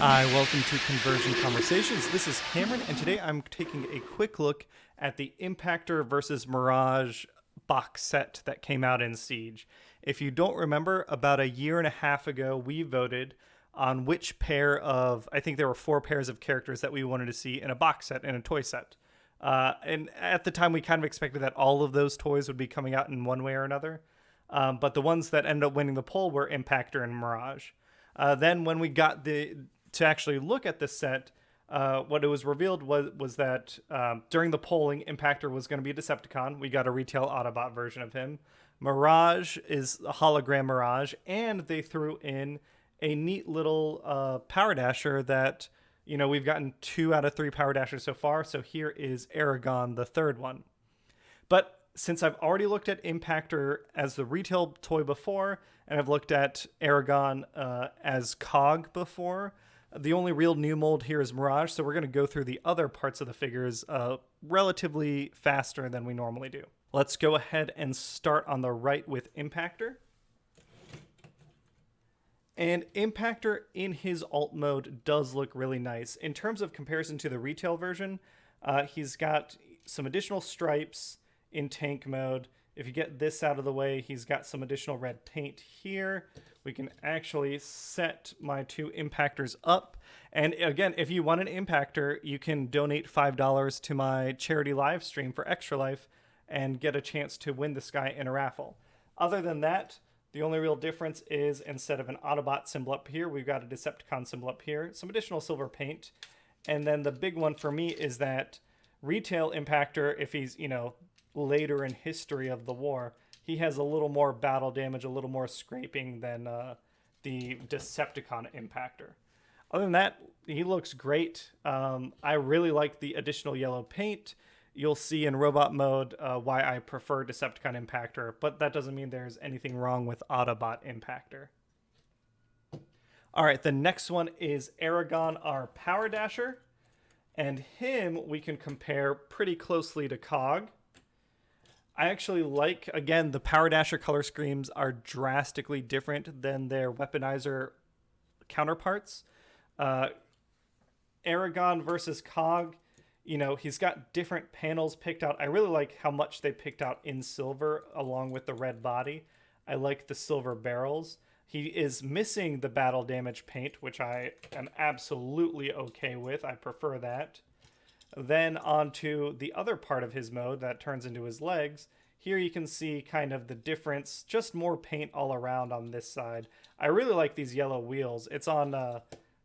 Hi, welcome to Conversion Conversations. This is Cameron, and today I'm taking a quick look at the Impactor versus Mirage box set that came out in Siege. If you don't remember, about a year and a half ago, we voted on which pair of, I think there were 4 pairs of characters that we wanted to see in a box set, in a toy set. And at the time, we kind of expected that all of those toys would be coming out in one way or another. But the ones that ended up winning the poll were Impactor and Mirage. Then when we got to actually look at the set, what it was revealed was that during the polling, Impactor was going to be a Decepticon. We got a retail Autobot version of him. Mirage is a Hologram Mirage, and they threw in a neat little Powerdasher that, you know, we've gotten 2 out of 3 Powerdashers so far. So here is Aragon, the third one. But since I've already looked at Impactor as the retail toy before, and I've looked at Aragon as Cog before, the only real new mold here is Mirage, so we're going to go through the other parts of the figures relatively faster than we normally do. Let's go ahead and start on the right with Impactor. And Impactor in his alt mode does look really nice. In terms of comparison to the retail version, he's got some additional stripes in tank mode. If you get this out of the way, he's got some additional red paint here. We can actually set my 2 Impactors up. And again, if you want an Impactor, you can donate $5 to my charity live stream for Extra Life and get a chance to win this guy in a raffle. Other than that, the only real difference is instead of an Autobot symbol up here, we've got a Decepticon symbol up here, some additional silver paint. And then the big one for me is that retail Impactor, if he's, you know, later in history of the war, he has a little more battle damage, a little more scraping than the Decepticon Impactor. Other than that, he looks great. I really like the additional yellow paint. You'll see in robot mode why I prefer Decepticon Impactor, but that doesn't mean there's anything wrong with Autobot Impactor. All right, the next one is Aragon, our Powerdasher, and him we can compare pretty closely to Cog. I actually like, again, the Powerdasher color schemes are drastically different than their weaponizer counterparts. Aragon versus Cog, you know, he's got different panels picked out. I really like how much they picked out in silver along with the red body. I like the silver barrels. He is missing the battle damage paint, which I am absolutely okay with. I prefer that. Then onto the other part of his mode that turns into his legs. Here you can see kind of the difference, just more paint all around on this side. I really like these yellow wheels. It's on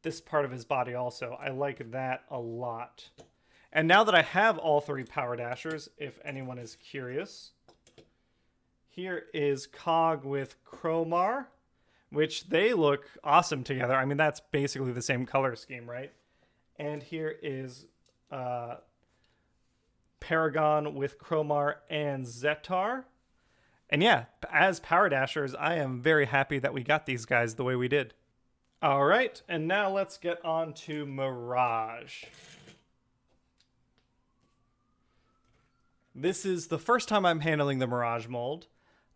this part of his body also. I like that a lot. And now that I have all 3 Powerdashers, if anyone is curious, here is Cog with Chromar, which they look awesome together. I mean, that's basically the same color scheme, right? And here is Paragon with Chromar and Zetar. And yeah, as Powerdashers, I am very happy that we got these guys the way we did. All right, and now let's get on to Mirage. This is the first time I'm handling the Mirage mold.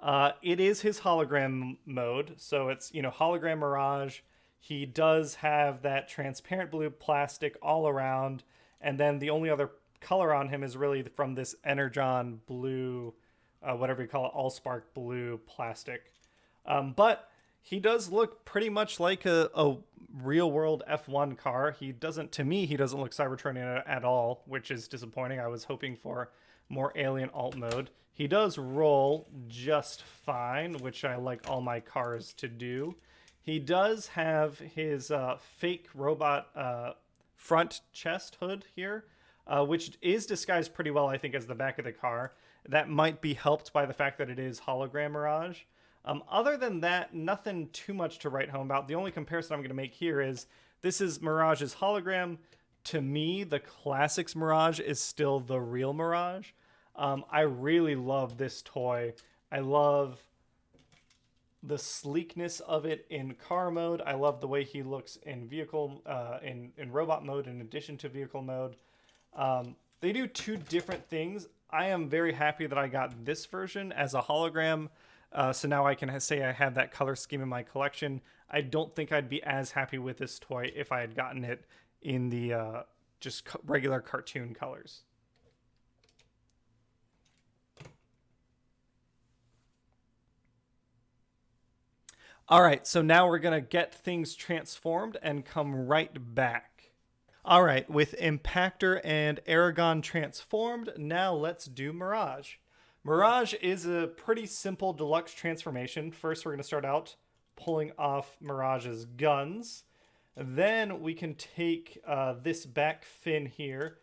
It is his hologram mode, so it's, you know, Hologram Mirage. He does have that transparent blue plastic all around. And then the only other color on him is really from this Energon blue, whatever you call it, Allspark blue plastic. But he does look pretty much like a real-world F1 car. To me, he doesn't look Cybertron at all, which is disappointing. I was hoping for more alien alt mode. He does roll just fine, which I like all my cars to do. He does have his fake robot front chest hood here, which is disguised pretty well, I think, as the back of the car. That might be helped by the fact that it is Hologram Mirage. Other than that, nothing too much to write home about. The only comparison I'm going to make here is this is Mirage's hologram. To me, the Classics Mirage is still the real Mirage. I really love this toy. I love the sleekness of it in car mode. I love the way he looks in vehicle, in robot mode in addition to vehicle mode. They do 2 different things. I am very happy that I got this version as a hologram So now I can say I have that color scheme in my collection. I don't think I'd be as happy with this toy if I had gotten it in the just regular cartoon colors. All right, so now we're going to get things transformed and come right back. All right, with Impactor and Aragon transformed, now let's do Mirage. Mirage is a pretty simple deluxe transformation. First, we're going to start out pulling off Mirage's guns. Then we can take this back fin here,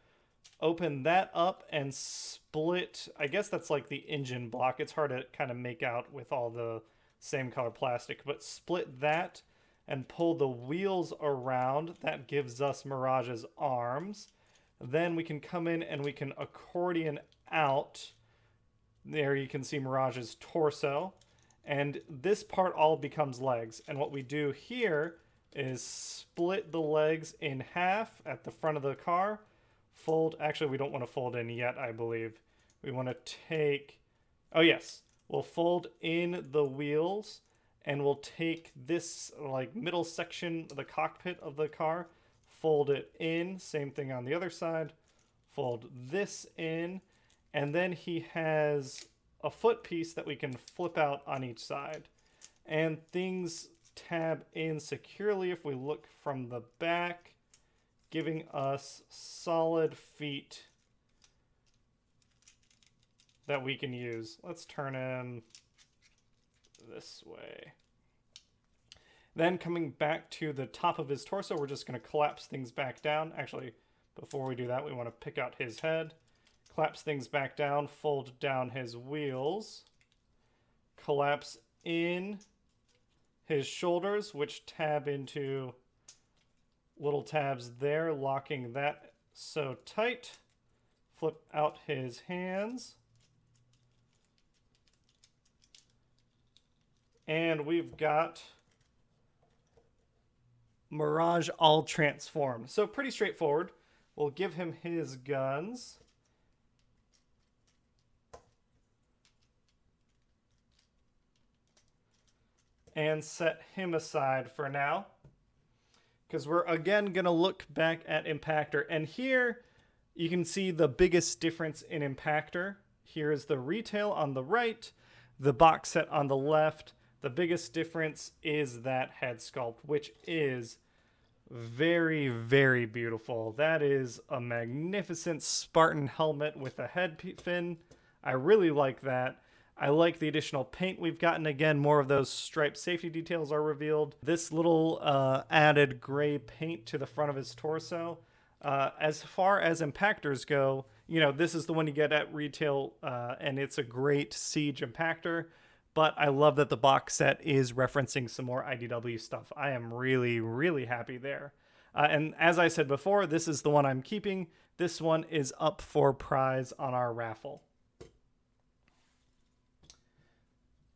open that up and split. I guess that's like the engine block. It's hard to kind of make out with all the same color plastic, but split that and pull the wheels around. That gives us Mirage's arms. Then we can come in and we can accordion out. There you can see Mirage's torso. And this part all becomes legs. And what we do here is split the legs in half at the front of the car. Fold, actually we don't want to fold in yet, I believe. We want to take, oh yes, we'll fold in the wheels and we'll take this like middle section of the cockpit of the car, fold it in, same thing on the other side, fold this in, and then he has a foot piece that we can flip out on each side. And things tab in securely if we look from the back, giving us solid feet that we can use. Let's turn him this way. Then coming back to the top of his torso, we're just going to collapse things back down. Actually, before we do that, we want to pick out his head. Collapse things back down, fold down his wheels. Collapse in his shoulders, which tab into little tabs there, locking that so tight. Flip out his hands. And we've got Mirage all transformed. So pretty straightforward. We'll give him his guns. And set him aside for now. Because we're again going to look back at Impactor. And here you can see the biggest difference in Impactor. Here is the retail on the right, the box set on the left. The biggest difference is that head sculpt, which is very, very beautiful. That is a magnificent Spartan helmet with a head fin. I really like that. I like the additional paint we've gotten. Again, more of those striped safety details are revealed. This little added gray paint to the front of his torso. As far as Impactors go, you know, this is the one you get at retail, and it's a great Siege Impactor. But I love that the box set is referencing some more IDW stuff. I am really, really happy there. And as I said before, this is the one I'm keeping. This one is up for prize on our raffle.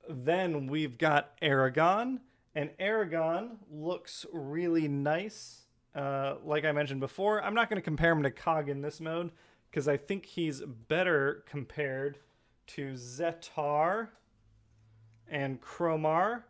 Then we've got Aragon. And Aragon looks really nice. Like I mentioned before, I'm not going to compare him to Cog in this mode, because I think he's better compared to Zetar and Chromar,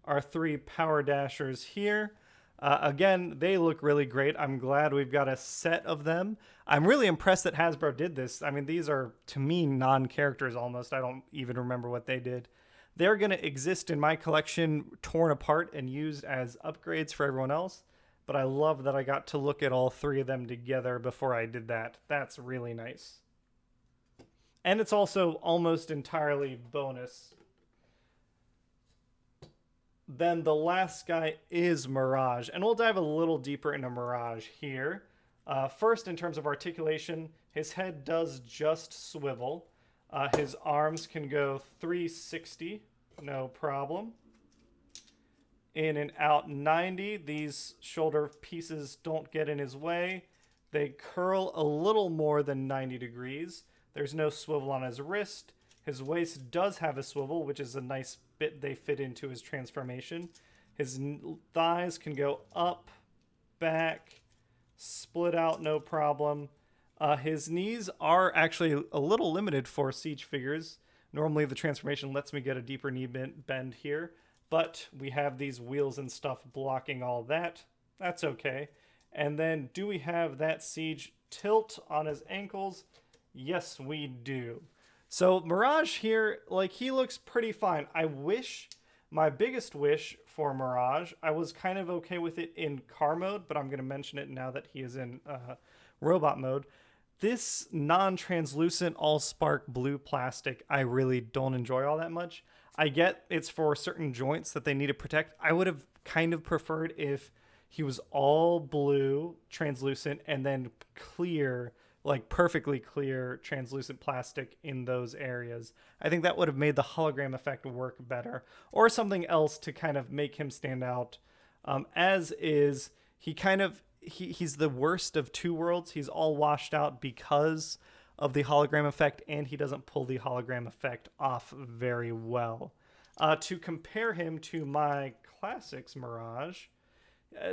our three Powerdashers here. Again, they look really great. I'm glad we've got a set of them. I'm really impressed that Hasbro did this. I mean, these are, to me, non-characters almost. I don't even remember what they did. They're going to exist in my collection torn apart and used as upgrades for everyone else. But I love that I got to look at all three of them together before I did that. That's really nice. And it's also almost entirely bonus. Then the last guy is Mirage, and we'll dive a little deeper into Mirage here. First, in terms of articulation, his head does just swivel. His arms can go 360, no problem. In and out 90, these shoulder pieces don't get in his way. They curl a little more than 90 degrees. There's no swivel on his wrist. His waist does have a swivel, which is a nice bit they fit into his transformation. His thighs can go up, back, split out, no problem. His knees are actually a little limited for Siege figures, Normally the transformation lets me get a deeper knee bend here, but we have these wheels and stuff blocking all that. That's okay. And then do we have that Siege tilt on his ankles? Yes, we do. So Mirage here, like, he looks pretty fine. My biggest wish for Mirage, I was kind of okay with it in car mode, but I'm going to mention it now that he is in robot mode. This non-translucent all-spark blue plastic, I really don't enjoy all that much. I get it's for certain joints that they need to protect. I would have kind of preferred if he was all blue, translucent, and then clear, like perfectly clear translucent plastic in those areas. I think that would have made the hologram effect work better, or something else to kind of make him stand out. As is, he's the worst of two worlds. He's all washed out because of the hologram effect, and he doesn't pull the hologram effect off very well. To compare him to my Classics Mirage,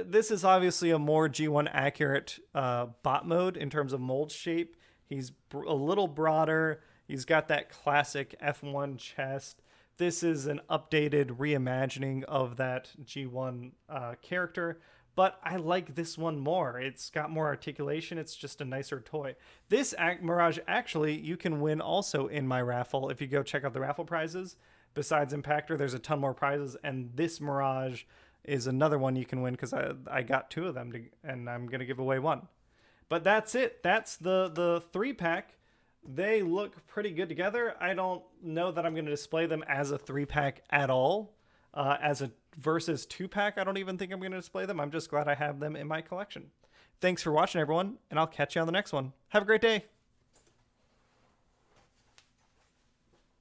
this is obviously a more G1 accurate bot mode in terms of mold shape. He's a little broader. He's got that classic F1 chest. This is an updated reimagining of that G1 character, but I like this one more. It's got more articulation. It's just a nicer toy. This Mirage, actually, you can win also in my raffle. If you go check out the raffle prizes, besides Impactor, there's a ton more prizes, and this Mirage is another one you can win because I got two of them, and I'm going to give away one. But that's it. That's the 3-pack. They look pretty good together. I don't know that I'm going to display them as a 3-pack at all. As a versus 2-pack, I don't even think I'm going to display them. I'm just glad I have them in my collection. Thanks for watching, everyone, and I'll catch you on the next one. Have a great day.